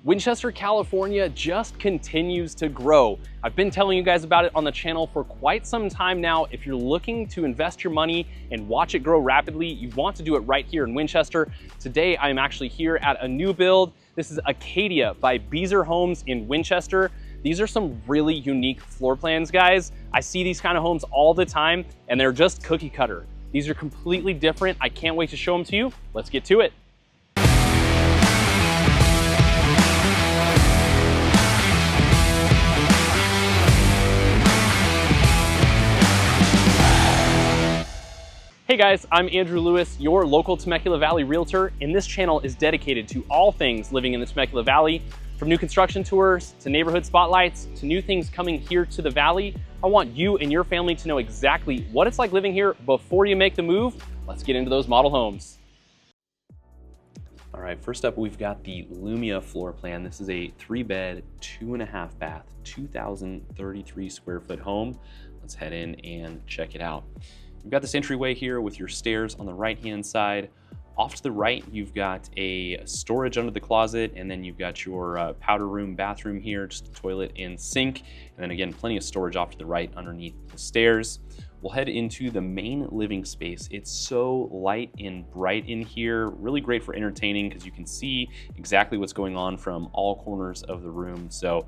Winchester, California just continues to grow. I've been telling you guys about it on the channel for quite some time now. If you're looking to invest your money and watch it grow rapidly, you want to do it right here in Winchester. Today, I'm actually here at a new build. This is Acadia by Beezer Homes in Winchester. These are some really unique floor plans, guys. I see these kind of homes all the time, and they're just cookie cutter. These are completely different. I can't wait to show them to you. Let's get to it. Hey guys, I'm Andrew Lewis, your local Temecula Valley realtor, and this channel is dedicated to all things living in the Temecula Valley. From new construction tours, to neighborhood spotlights, to new things coming here to the valley, I want you and your family to know exactly what it's like living here before you make the move. Let's get into those model homes. All right, first up, we've got the Lumia floor plan. This is a 3-bed, 2.5 bath, 2,033 square foot home. Let's head in and check it out. You've got this entryway here with your stairs on the right-hand side. Off to the right, you've got a storage under the closet, and then you've got your powder room, bathroom here, just a toilet and sink. And then again, plenty of storage off to the right underneath the stairs. We'll head into the main living space. It's so light and bright in here, really great for entertaining because you can see exactly what's going on from all corners of the room. So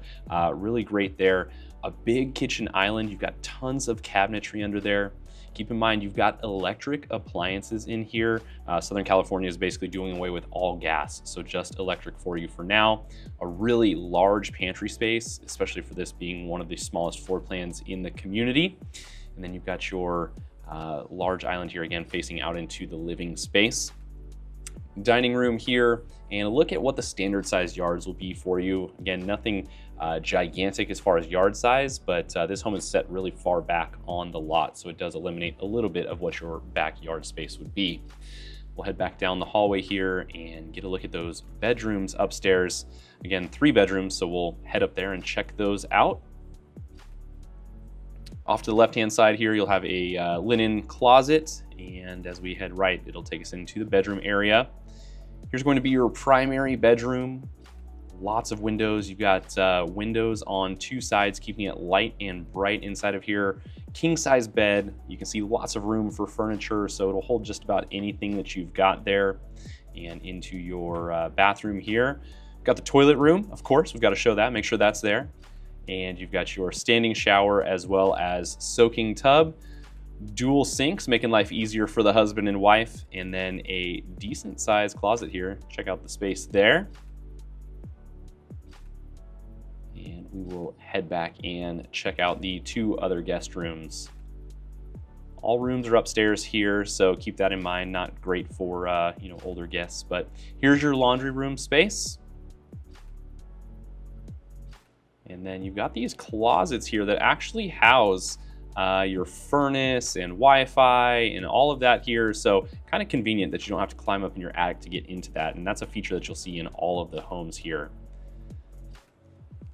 really great there. A big kitchen island. You've got tons of cabinetry under there. Keep in mind, you've got electric appliances in here. Southern California is basically doing away with all gas, so just electric for you for now. A really large pantry space, especially for this being one of the smallest floor plans in the community. And then you've got your large island here, again, facing out into the living space. Dining room here, and look at what the standard size yards will be for you. Again, nothing gigantic as far as yard size, but this home is set really far back on the lot, so it does eliminate a little bit of what your backyard space would be. We'll head back down the hallway here and get a look at those bedrooms upstairs. Again, 3 bedrooms, so we'll head up there and check those out. Off to the left-hand side here, you'll have a linen closet, and as we head right, it'll take us into the bedroom area. Here's going to be your primary bedroom. Lots of windows. You've got windows on 2 sides, keeping it light and bright inside of here. King size bed. You can see lots of room for furniture, so it'll hold just about anything that you've got there. And into your bathroom here. Got the toilet room, of course. We've got to show that, make sure that's there. And you've got your standing shower as well as soaking tub. Dual sinks, making life easier for the husband and wife, and then a decent sized closet here. Check out the space there. And we will head back and check out the 2 other guest rooms. All rooms are upstairs here, so keep that in mind. Not great for older guests, but here's your laundry room space. And then you've got these closets here that actually house your furnace and Wi-Fi and all of that here. So kind of convenient that you don't have to climb up in your attic to get into that. And that's a feature that you'll see in all of the homes here.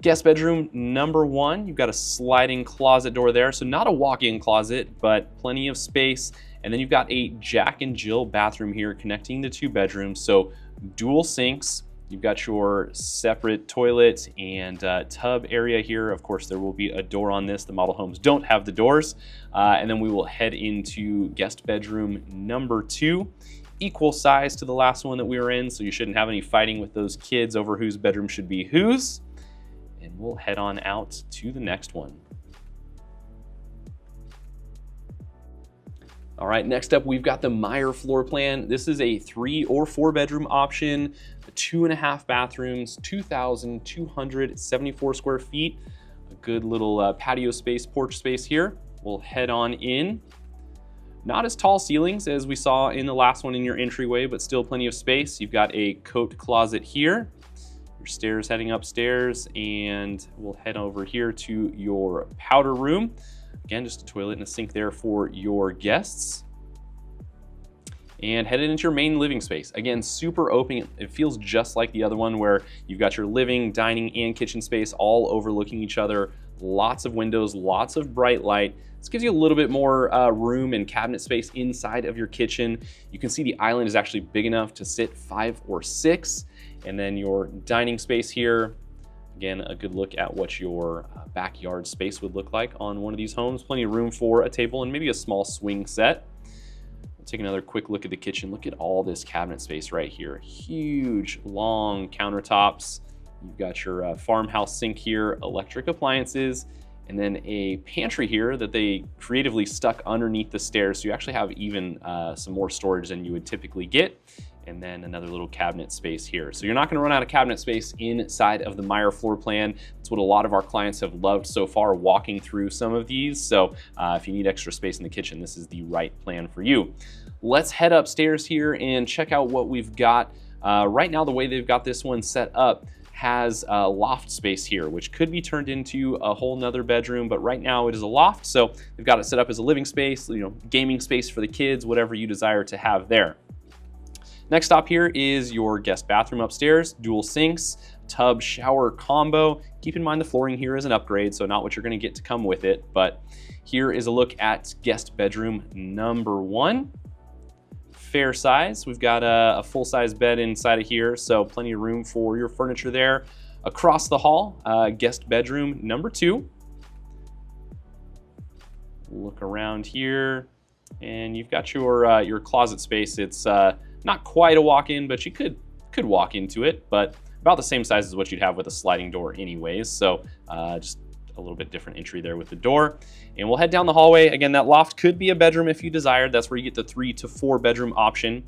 Guest bedroom number 1, you've got a sliding closet door there. So not a walk-in closet, but plenty of space. And then you've got a Jack and Jill bathroom here connecting the 2 bedrooms. So dual sinks. You've got your separate toilet and tub area here. Of course, there will be a door on this. The model homes don't have the doors. And then we will head into guest bedroom number 2, equal size to the last one that we were in, so you shouldn't have any fighting with those kids over whose bedroom should be whose. And we'll head on out to the next one. All right, next up, we've got the Meyer floor plan. This is a 3 or 4 bedroom option, 2.5 bathrooms, 2,274 square feet. A good little patio space, porch space here. We'll head on in. Not as tall ceilings as we saw in the last one in your entryway, but still plenty of space. You've got a coat closet here. Your stairs heading upstairs, and we'll head over here to your powder room. Again, just a toilet and a sink there for your guests. And headed into your main living space. Again, super open. It feels just like the other one where you've got your living, dining, and kitchen space all overlooking each other. Lots of windows, lots of bright light. This gives you a little bit more room and cabinet space inside of your kitchen. You can see the island is actually big enough to sit 5 or 6. And then your dining space here. Again, a good look at what your backyard space would look like on one of these homes. Plenty of room for a table and maybe a small swing set. We'll take another quick look at the kitchen. Look at all this cabinet space right here. Huge, long countertops. You've got your farmhouse sink here, electric appliances, and then a pantry here that they creatively stuck underneath the stairs. So you actually have even some more storage than you would typically get. And then another little cabinet space here. So you're not gonna run out of cabinet space inside of the Meyer floor plan. That's what a lot of our clients have loved so far, walking through some of these. So if you need extra space in the kitchen, this is the right plan for you. Let's head upstairs here and check out what we've got. Right now, the way they've got this one set up has a loft space here, which could be turned into a whole nother bedroom, but right now it is a loft. So they've got it set up as a living space, gaming space for the kids, whatever you desire to have there. Next stop here is your guest bathroom upstairs, dual sinks, tub shower combo. Keep in mind the flooring here is an upgrade, so not what you're gonna get to come with it, but here is a look at guest bedroom number 1. Fair size. We've got a full-size bed inside of here, so plenty of room for your furniture there. Across the hall, guest bedroom number 2. Look around here, and you've got your closet space. It's not quite a walk-in, but you could walk into it, but about the same size as what you'd have with a sliding door anyways. So just a little bit different entry there with the door. And we'll head down the hallway. Again, that loft could be a bedroom if you desired. That's where you get the 3 to 4 bedroom option.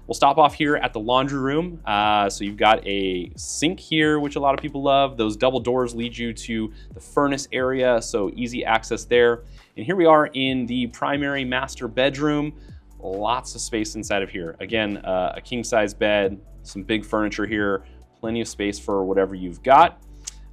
We'll stop off here at the laundry room. So you've got a sink here, which a lot of people love. Those double doors lead you to the furnace area, so easy access there. And here we are in the primary master bedroom. Lots of space inside of here. Again, a king size bed, some big furniture here, plenty of space for whatever you've got.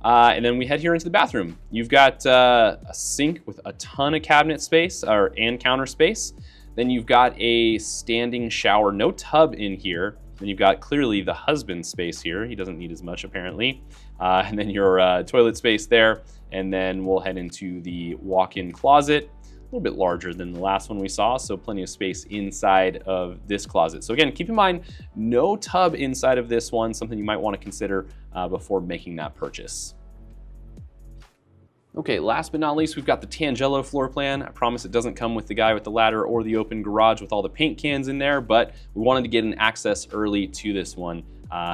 And then we head here into the bathroom. You've got a sink with a ton of cabinet space and counter space. Then you've got a standing shower, no tub in here. Then you've got clearly the husband's space here. He doesn't need as much apparently. And then your toilet space there. And then we'll head into the walk-in closet. A little bit larger than the last one we saw, so plenty of space inside of this closet. So again, keep in mind, no tub inside of this one, something you might want to consider before making that purchase. Okay, last but not least, we've got the Tangelo floor plan. I promise it doesn't come with the guy with the ladder or the open garage with all the paint cans in there, but we wanted to get an access early to this one.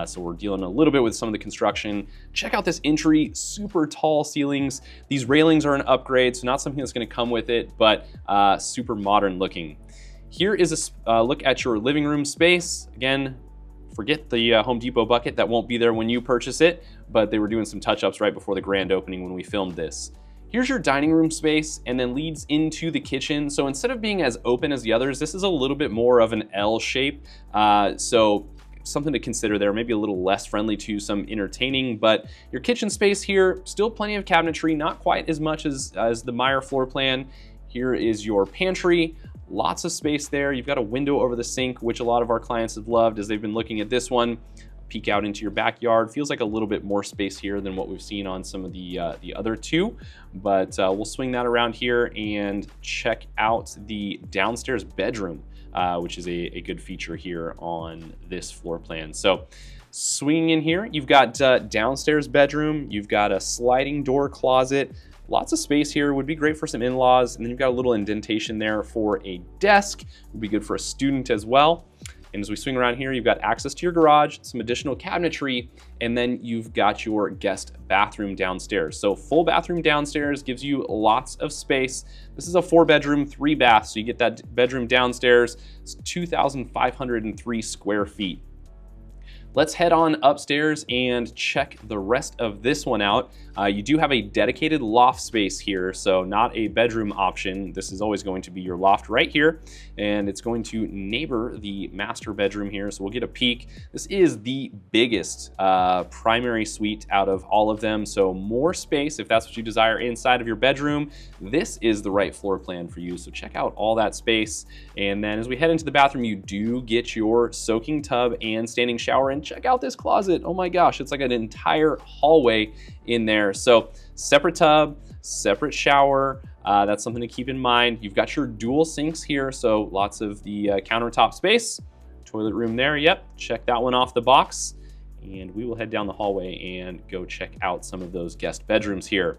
So we're dealing a little bit with some of the construction. Check out this entry, super tall ceilings. These railings are an upgrade, so not something that's gonna come with it, but super modern looking. Here is a look at your living room space. Again, forget the Home Depot bucket, that won't be there when you purchase it, but they were doing some touch-ups right before the grand opening when we filmed this. Here's your dining room space and then leads into the kitchen. So instead of being as open as the others, this is a little bit more of an L shape. So something to consider there, maybe a little less friendly to some entertaining, but your kitchen space here, still plenty of cabinetry, not quite as much as the Meyer floor plan. Here is your pantry, lots of space there. You've got a window over the sink, which a lot of our clients have loved as they've been looking at this one. Peek out into your backyard. Feels like a little bit more space here than what we've seen on some of the other two, but we'll swing that around here and check out the downstairs bedroom, which is a good feature here on this floor plan. So swinging in here, you've got downstairs bedroom, you've got a sliding door closet, lots of space here, would be great for some in-laws, and then you've got a little indentation there for a desk, would be good for a student as well. And as we swing around here, you've got access to your garage, some additional cabinetry, and then you've got your guest bathroom downstairs. So full bathroom downstairs gives you lots of space. This is a 4-bedroom, 3-bath, so you get that bedroom downstairs. It's 2,503 square feet. Let's head on upstairs and check the rest of this one out. You do have a dedicated loft space here, so not a bedroom option. This is always going to be your loft right here, and it's going to neighbor the master bedroom here, so we'll get a peek. This is the biggest primary suite out of all of them, so more space if that's what you desire inside of your bedroom. This is the right floor plan for you, so check out all that space. And then as we head into the bathroom, you do get your soaking tub and standing shower, and check out this closet. Oh my gosh, it's like an entire hallway in there. So separate tub, separate shower. That's something to keep in mind. You've got your dual sinks here, so lots of the countertop space. Toilet room there, yep, check that one off the box. And we will head down the hallway and go check out some of those guest bedrooms here.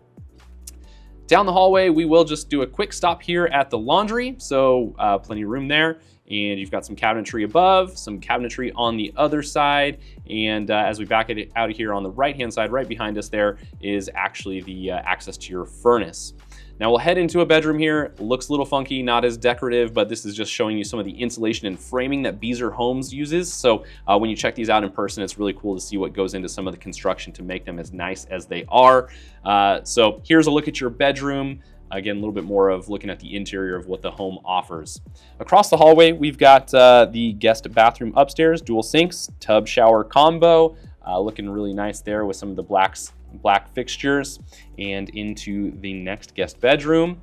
Down the hallway, we will just do a quick stop here at the laundry. So plenty of room there. And you've got some cabinetry above, some cabinetry on the other side. And as we back it out of here on the right-hand side, right behind us there is actually the access to your furnace. Now we'll head into a bedroom here. Looks a little funky, not as decorative, but this is just showing you some of the insulation and framing that Beezer Homes uses. So when you check these out in person, it's really cool to see what goes into some of the construction to make them as nice as they are. So here's a look at your bedroom. Again, a little bit more of looking at the interior of what the home offers. Across the hallway, we've got the guest bathroom upstairs, dual sinks, tub shower combo, looking really nice there with some of the black fixtures. And into the next guest bedroom,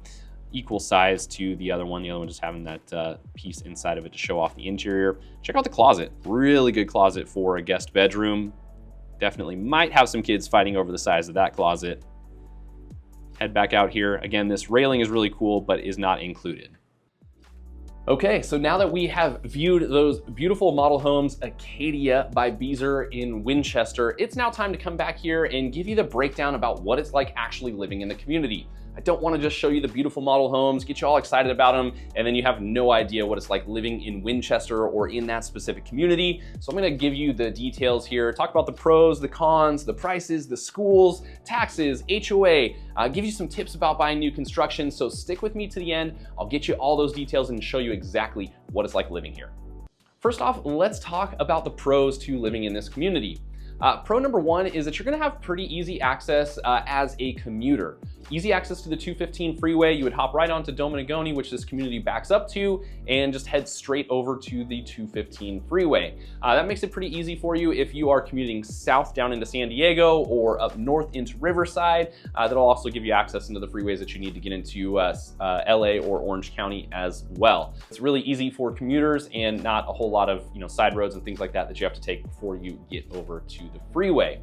equal size to the other one. The other one just having that piece inside of it to show off the interior. Check out the closet. Really good closet for a guest bedroom. Definitely might have some kids fighting over the size of that closet. Head back out here. Again, this railing is really cool, but is not included. Okay, so now that we have viewed those beautiful model homes, Acadia by Beezer in Winchester, it's now time to come back here and give you the breakdown about what it's like actually living in the community. I don't want to just show you the beautiful model homes, get you all excited about them, and then you have no idea what it's like living in Winchester or in that specific community. So I'm going to give you the details here, talk about the pros, the cons, the prices, the schools, taxes, HOA, give you some tips about buying new construction. So stick with me to the end. I'll get you all those details and show you exactly what it's like living here. First off, let's talk about the pros to living in this community. Pro number one is that you're gonna have pretty easy access as a commuter. Easy access to the 215 freeway. You would hop right onto Dominigoni, which this community backs up to, and just head straight over to the 215 freeway. That makes it pretty easy for you if you are commuting south down into San Diego or up north into Riverside. That'll also give you access into the freeways that you need to get into LA or Orange County as well. It's really easy for commuters and not a whole lot of side roads and things like that that you have to take before you get over to the freeway.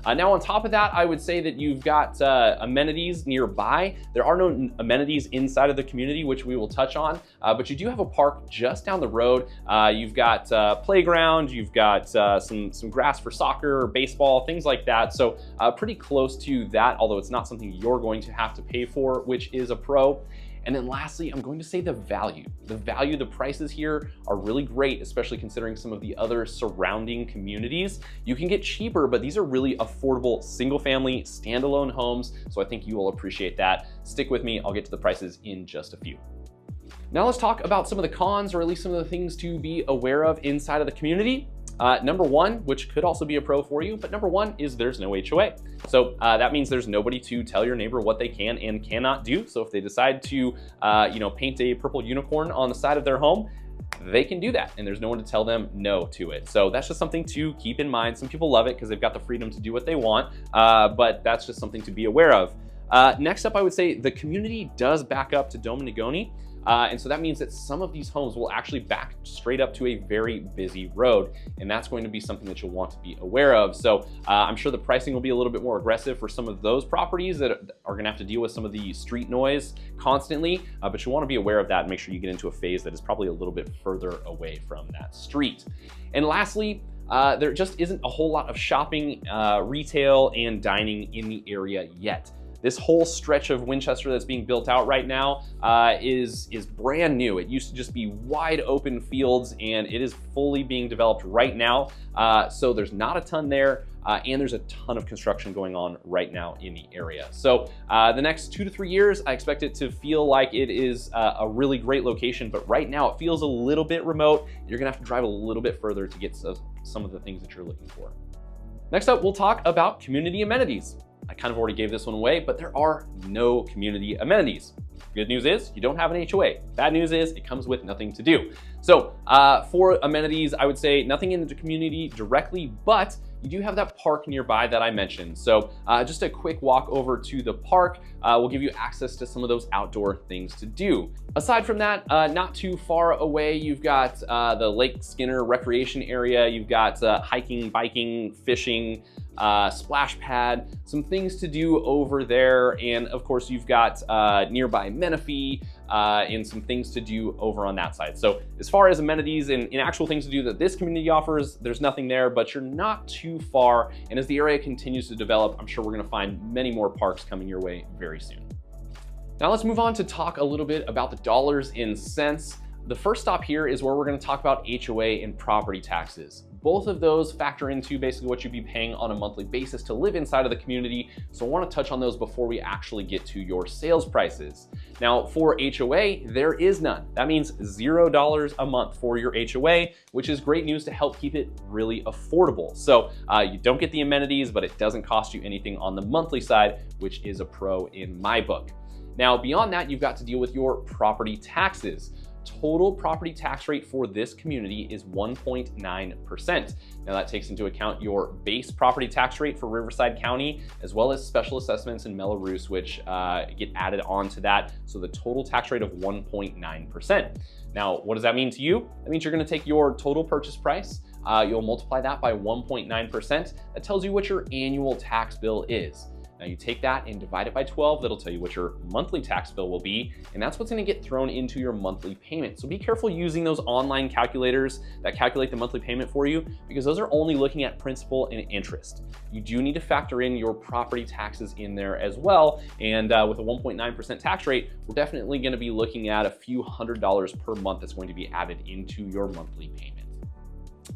Now on top of that, I would say that you've got amenities nearby. There are no amenities inside of the community, which we will touch on, but you do have a park just down the road. You've got playground, you've got some grass for soccer, baseball, things like that. So pretty close to that, although it's not something you're going to have to pay for, which is a pro. And then lastly, I'm going to say the value. The prices here are really great, especially considering some of the other surrounding communities. You can get cheaper, but these are really affordable single family standalone homes. So I think you will appreciate that. Stick with me, I'll get to the prices in just a few. Now let's talk about some of the cons, or at least some of the things to be aware of inside of the community. Number one, which could also be a pro for you, but number one is there's no HOA. So that means there's nobody to tell your neighbor what they can and cannot do. So if they decide to, paint a purple unicorn on the side of their home, they can do that, and there's no one to tell them no to it. So that's just something to keep in mind. Some people love it because they've got the freedom to do what they want, but that's just something to be aware of. Next up, I would say the community does back up to Dominigoni. And so that means that some of these homes will actually back straight up to a very busy road. And that's going to be something that you'll want to be aware of. So I'm sure the pricing will be a little bit more aggressive for some of those properties that are gonna have to deal with some of the street noise constantly, but you'll wanna be aware of that and make sure you get into a phase that is probably a little bit further away from that street. And lastly, there just isn't a whole lot of shopping, retail, and dining in the area yet. This whole stretch of Winchester that's being built out right now is brand new. It used to just be wide open fields, and it is fully being developed right now. So there's not a ton there, and there's a ton of construction going on right now in the area. So the next 2 to 3 years, I expect it to feel like it is a really great location, but right now it feels a little bit remote. You're gonna have to drive a little bit further to get some of the things that you're looking for. Next up, we'll talk about community amenities. I kind of already gave this one away, but there are no community amenities. Good news is you don't have an HOA. Bad news is it comes with nothing to do. So for amenities, I would say nothing in the community directly, but you do have that park nearby that I mentioned. So just a quick walk over to the park will give you access to some of those outdoor things to do. Aside from that, not too far away, you've got the Lake Skinner recreation area. You've got hiking, biking, fishing, splash pad, some things to do over there. And of course, you've got nearby Menifee and some things to do over on that side. So as far as amenities and actual things to do that this community offers, there's nothing there, but you're not too far. And as the area continues to develop, I'm sure we're gonna find many more parks coming your way very soon. Now let's move on to talk a little bit about the dollars and cents. The first stop here is where we're going to talk about HOA and property taxes. Both of those factor into basically what you'd be paying on a monthly basis to live inside of the community. So I want to touch on those before we actually get to your sales prices. Now for HOA, there is none. That means $0 a month for your HOA, which is great news to help keep it really affordable. So you don't get the amenities, but it doesn't cost you anything on the monthly side, which is a pro in my book. Now beyond that, you've got to deal with your property taxes. Total property tax rate for this community is 1.9%. Now that takes into account your base property tax rate for Riverside County, as well as special assessments in Melrose, which get added on to that. So the total tax rate of 1.9%. Now, what does that mean to you? That means you're gonna take your total purchase price, you'll multiply that by 1.9%. That tells you what your annual tax bill is. Now you take that and divide it by 12, that'll tell you what your monthly tax bill will be, and that's what's gonna get thrown into your monthly payment. So be careful using those online calculators that calculate the monthly payment for you, because those are only looking at principal and interest. You do need to factor in your property taxes in there as well, and with a 1.9% tax rate, we're definitely gonna be looking at a few $100s per month that's going to be added into your monthly payment.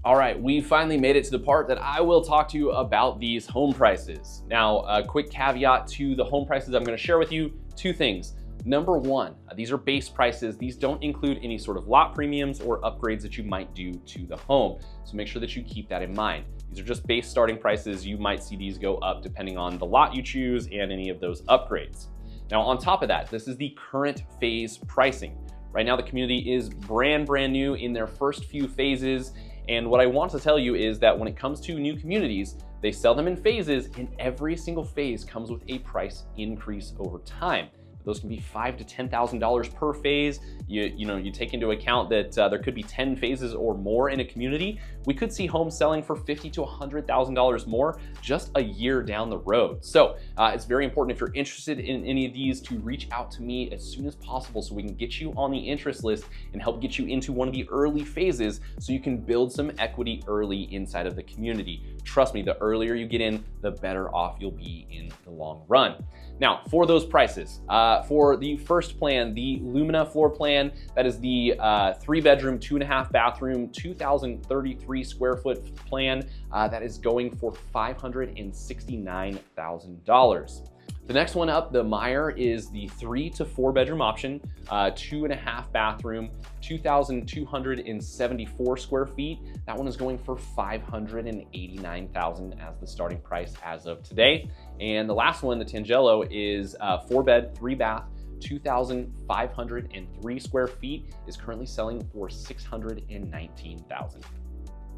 All right, we finally made it to the part that I will talk to you about these home prices. Now, a quick caveat to the home prices I'm gonna share with you, two things. Number one, these are base prices. These don't include any sort of lot premiums or upgrades that you might do to the home. So make sure that you keep that in mind. These are just base starting prices. You might see these go up depending on the lot you choose and any of those upgrades. Now, on top of that, this is the current phase pricing. Right now, the community is brand new in their first few phases. And what I want to tell you is that when it comes to new communities, they sell them in phases, and every single phase comes with a price increase over time. Those can be $5,000 to $10,000 per phase. You take into account that there could be 10 phases or more in a community. We could see homes selling for $50,000 to $100,000 more just a year down the road. So it's very important, if you're interested in any of these, to reach out to me as soon as possible so we can get you on the interest list and help get you into one of the early phases so you can build some equity early inside of the community. Trust me, the earlier you get in, the better off you'll be in the long run. Now, for those prices, for the first plan, the Lumia floor plan, that is the 3-bedroom, 2.5 bathroom, 2,033 square foot plan, that is going for $569,000. The next one up, the Meyer, is the 3 to 4 bedroom option, 2.5 bathroom, 2,274 square feet. That one is going for $589,000 as the starting price as of today. And the last one, the Tangelo, is 4 bed, 3 bath, 2,503 square feet, is currently selling for $619,000.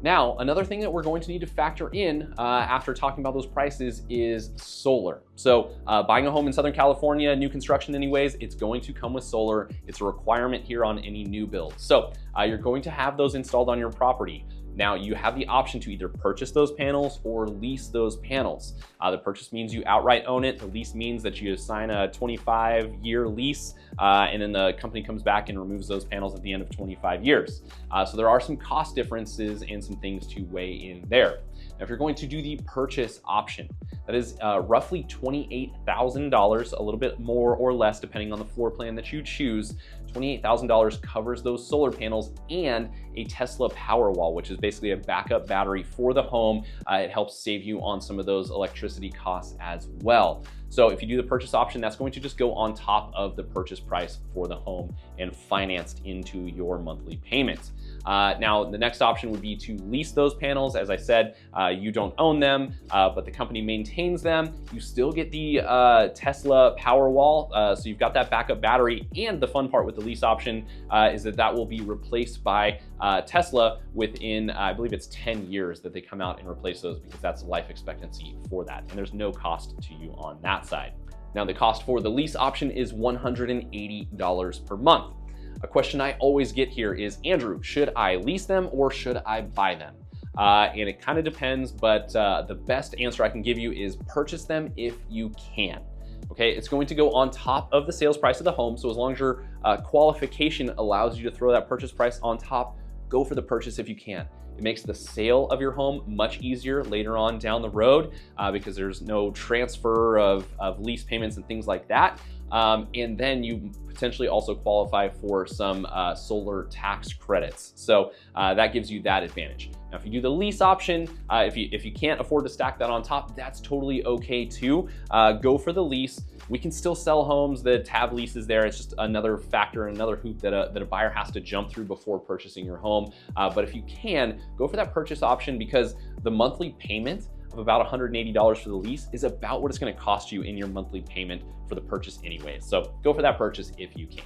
Now, another thing that we're going to need to factor in after talking about those prices is solar. So buying a home in Southern California, new construction anyways, it's going to come with solar. It's a requirement here on any new build. So you're going to have those installed on your property. Now, you have the option to either purchase those panels or lease those panels. The purchase means you outright own it. The lease means that you sign a 25-year lease, and then the company comes back and removes those panels at the end of 25 years. So there are some cost differences and some things to weigh in there. Now, if you're going to do the purchase option, that is roughly $28,000, a little bit more or less depending on the floor plan that you choose. $28,000 covers those solar panels and a Tesla Powerwall, which is basically a backup battery for the home. It helps save you on some of those electricity costs as well. So if you do the purchase option, that's going to just go on top of the purchase price for the home and financed into your monthly payments. Now, the next option would be to lease those panels. As I said, you don't own them, but the company maintains them. You still get the Tesla Powerwall, so you've got that backup battery. And the fun part with the lease option is that that will be replaced by Tesla within, I believe it's 10 years that they come out and replace those, because that's life expectancy for that. And there's no cost to you on that side. Now, the cost for the lease option is $180 per month. A question I always get here is, Andrew, should I lease them or should I buy them? and it kind of depends, but the best answer I can give you is purchase them if you can. Okay, it's going to go on top of the sales price of the home. So as long as your qualification allows you to throw that purchase price on top, go for the purchase if you can. It makes the sale of your home much easier later on down the road because there's no transfer of lease payments and things like that. And then you potentially also qualify for some solar tax credits. So that gives you that advantage. Now, if you do the lease option, if you can't afford to stack that on top, that's totally okay too. Go for the lease. We can still sell homes that have leases there. It's just another factor, another hoop that a buyer has to jump through before purchasing your home. But if you can, go for that purchase option because the monthly payment of about $180 for the lease is about what it's gonna cost you in your monthly payment for the purchase anyway. So go for that purchase if you can.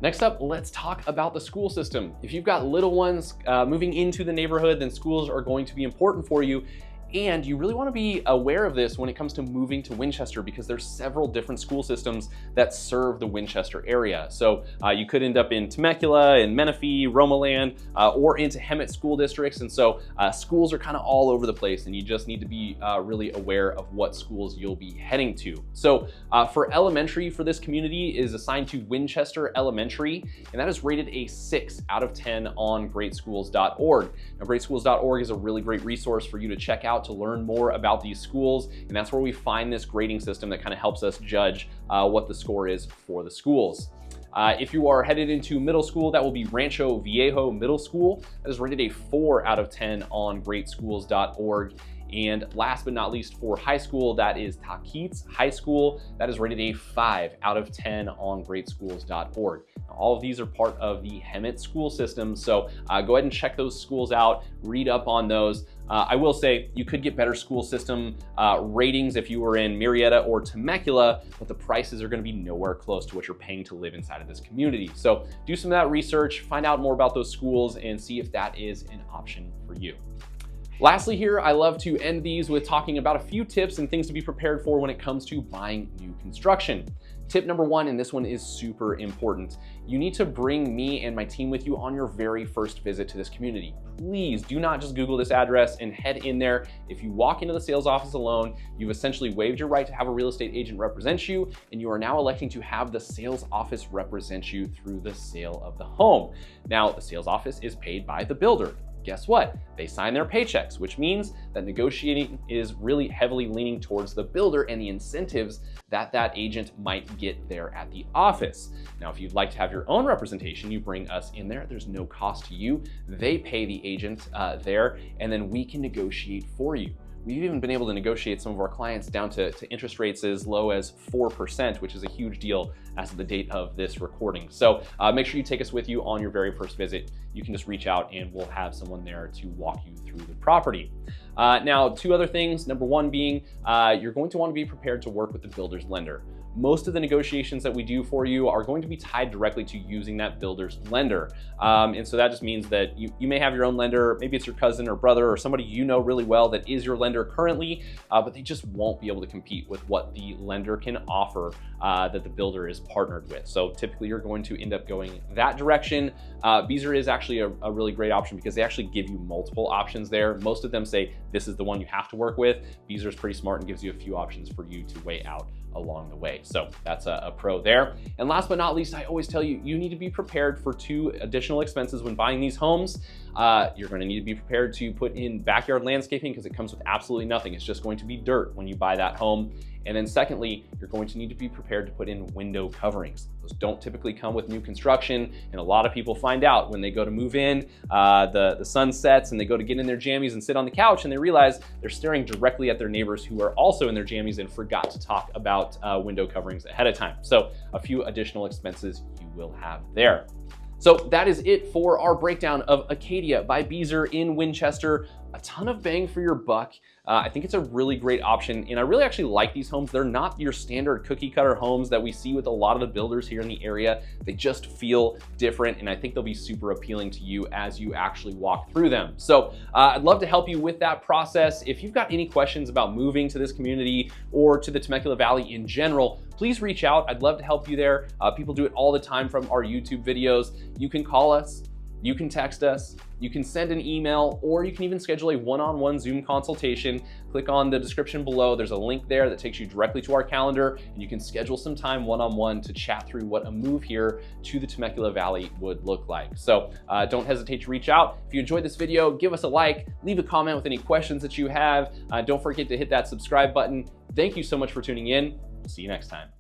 Next up, let's talk about the school system. If you've got little ones moving into the neighborhood, then schools are going to be important for you. And you really want to be aware of this when it comes to moving to Winchester because there's several different school systems that serve the Winchester area. So you could end up in Temecula, in Menifee, Romaland, or into Hemet school districts. And so schools are kind of all over the place and you just need to be really aware of what schools you'll be heading to. So for elementary for this community is assigned to Winchester Elementary, and that is rated a 6 out of 10 on greatschools.org. Now greatschools.org is a really great resource for you to check out to learn more about these schools, and that's where we find this grading system that kind of helps us judge what the score is for the schools. If you are headed into middle school, that will be Rancho Viejo Middle School. That is rated a 4 out of 10 on greatschools.org. And last but not least, for high school, that is Taquitos High School. That is rated a 5 out of 10 on greatschools.org. Now, all of these are part of the Hemet school system, so go ahead and check those schools out, read up on those. I will say you could get better school system ratings if you were in Murrieta or Temecula, but the prices are going to be nowhere close to what you're paying to live inside of this community. So do some of that research, find out more about those schools, and see if that is an option for you. Lastly here, I love to end these with talking about a few tips and things to be prepared for when it comes to buying new construction. Tip number 1, and this one is super important. You need to bring me and my team with you on your very first visit to this community. Please do not just Google this address and head in there. If you walk into the sales office alone, you've essentially waived your right to have a real estate agent represent you, and you are now electing to have the sales office represent you through the sale of the home. Now, the sales office is paid by the builder. Guess what? They sign their paychecks, which means that negotiating is really heavily leaning towards the builder and the incentives that that agent might get there at the office. Now, if you'd like to have your own representation, you bring us in there. There's no cost to you. They pay the agent there, and then we can negotiate for you. We've even been able to negotiate some of our clients down to interest rates as low as 4%, which is a huge deal as of the date of this recording. So make sure you take us with you on your very first visit. You can just reach out and we'll have someone there to walk you through the property. Now, 2 other things. Number 1 being you're going to want to be prepared to work with the builder's lender. Most of the negotiations that we do for you are going to be tied directly to using that builder's lender. And so that just means that you may have your own lender, maybe it's your cousin or brother or somebody you know really well that is your lender currently, but they just won't be able to compete with what the lender can offer that the builder is partnered with. So typically you're going to end up going that direction. Beezer is actually a really great option because they actually give you multiple options there. Most of them say this is the one you have to work with. Beezer is pretty smart and gives you a few options for you to weigh out along the way. So that's a pro there. And last but not least, I always tell you, you need to be prepared for 2 additional expenses when buying these homes. You're going to need to be prepared to put in backyard landscaping because it comes with absolutely nothing. It's just going to be dirt when you buy that home. And then secondly, you're going to need to be prepared to put in window coverings. Those don't typically come with new construction, and a lot of people find out when they go to move in, the sun sets and they go to get in their jammies and sit on the couch and they realize they're staring directly at their neighbors who are also in their jammies and forgot to talk about window coverings ahead of time. So a few additional expenses you will have there. So that is it for our breakdown of Acadia by Beezer in Winchester. A ton of bang for your buck. I think it's a really great option, and I really actually like these homes. They're not your standard cookie cutter homes that we see with a lot of the builders here in the area. They just feel different, and I think they'll be super appealing to you as you actually walk through them. So I'd love to help you with that process. If you've got any questions about moving to this community or to the Temecula Valley in general, please reach out. I'd love to help you there. People do it all the time from our YouTube videos. You can call us, You can text us, you can send an email, or you can even schedule a one-on-one Zoom consultation. Click on the description below. There's a link there that takes you directly to our calendar, and you can schedule some time one-on-one to chat through what a move here to the Temecula Valley would look like. So don't hesitate to reach out. If you enjoyed this video, give us a like, leave a comment with any questions that you have. Don't forget to hit that subscribe button. Thank you so much for tuning in. We'll see you next time.